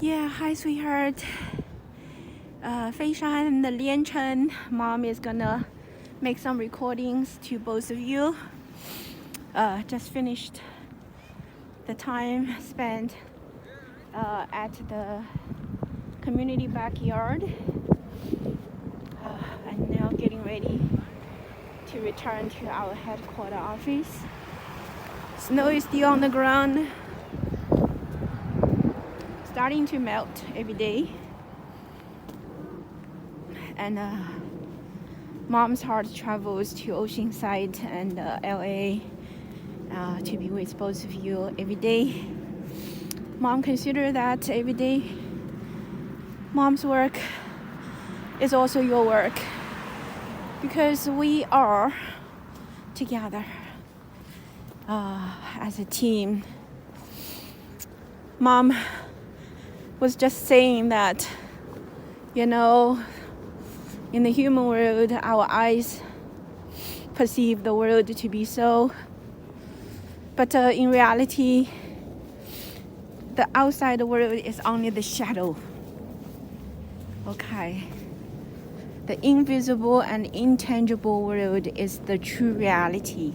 Yeah, hi, sweetheart. 飞山的连成 Mom is gonna make some recordings to both of you. Just finished the time spent at the community backyard. And now getting ready to return to our headquarter office. Snow is still on the ground, starting to melt every day. And Mom's heart travels to Oceanside and LA to be with both of you every day. Mom consider that every day Mom's work is also your work, because we are together as a team. Mom was just saying that, in the human world, our eyes perceive the world to be so, but in reality, the outside world is only the shadow. Okay. The invisible and intangible world is the true reality.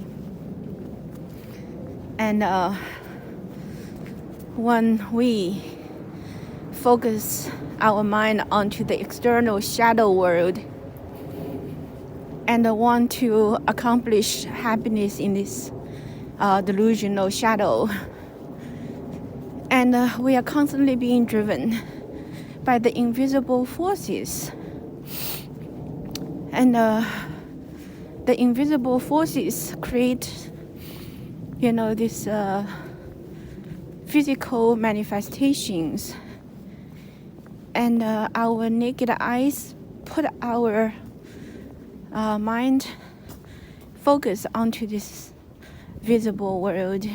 And when we focus our mind onto the external shadow world and want to accomplish happiness in this delusional shadow, and we are constantly being driven by the invisible forces, and the invisible forces create this physical manifestations, and our naked eyes put our mind focus onto this visible world.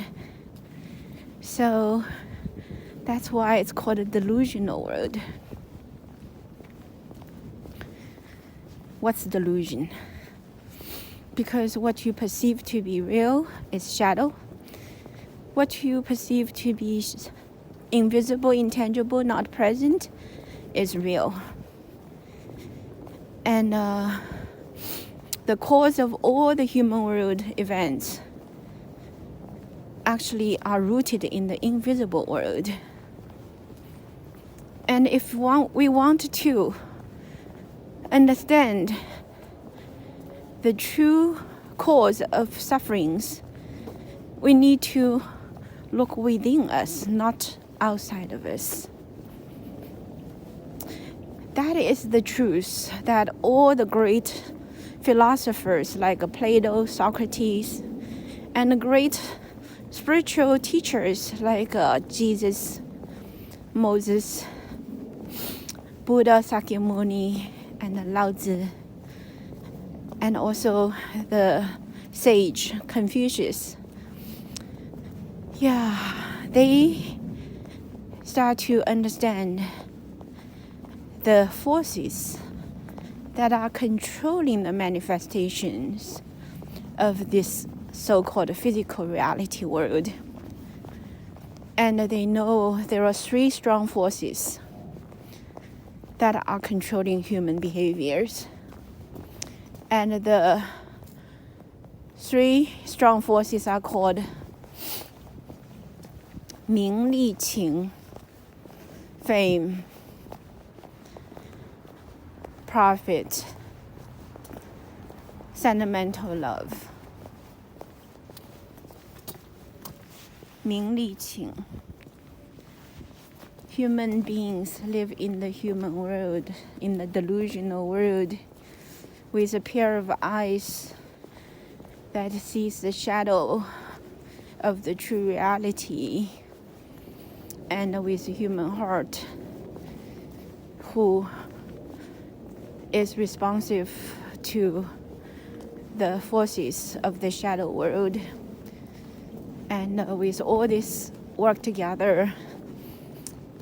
So that's why it's called a delusional world. What's delusion? Because what you perceive to be real is shadow. What you perceive to be invisible, intangible, not present, is real. And the cause of all the human world events actually are rooted in the invisible world. And if we want to understand the true cause of sufferings, we need to look within us, not outside of us. That is the truth that all the great philosophers like Plato, Socrates, and the great spiritual teachers like Jesus, Moses, Buddha, Sakyamuni, and Lao Tzu, and also the sage Confucius. They start to understand the forces that are controlling the manifestations of this so-called physical reality world. And they know there are three strong forces that are controlling human behaviors. And the three strong forces are called 名利情, fame, profit, sentimental love. 名利情. Human beings live in the human world, in the delusional world, with a pair of eyes that sees the shadow of the true reality, and with a human heart who is responsive to the forces of the shadow world. And with all this work together,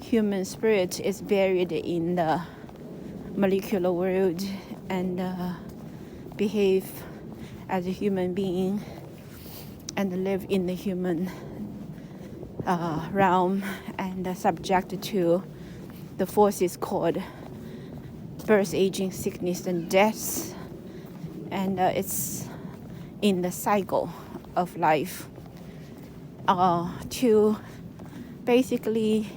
human spirit is buried in the molecular world and behave as a human being and live in the human realm and subject to the forces called birth, aging, sickness, and death. And it's in the cycle of life to basically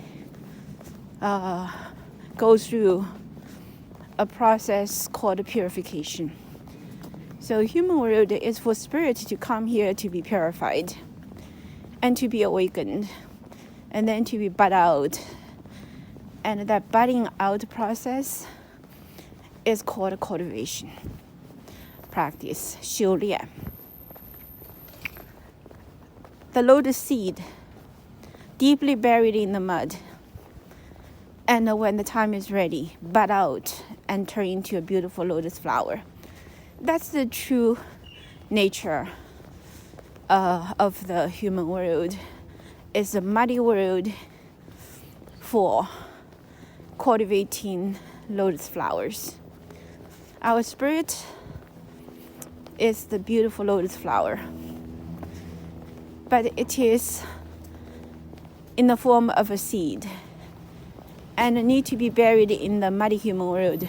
go through a process called purification. So human world is for spirit to come here to be purified and to be awakened and then to be bud out. And that budding out process is called cultivation practice, 修炼. The lotus seed deeply buried in the mud, and when the time is ready, bud out and turn into a beautiful lotus flower. That's the true nature of the human world. It's a muddy world for cultivating lotus flowers. Our spirit is the beautiful lotus flower, but it is in the form of a seed and need to be buried in the muddy human world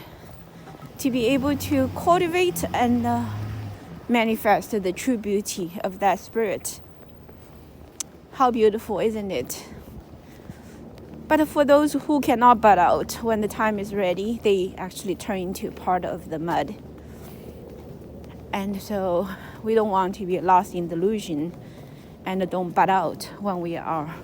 to be able to cultivate and manifest the true beauty of that spirit. How beautiful, isn't it? But for those who cannot bud out, when the time is ready, they actually turn into part of the mud. And so we don't want to be lost in delusion and don't bud out when we are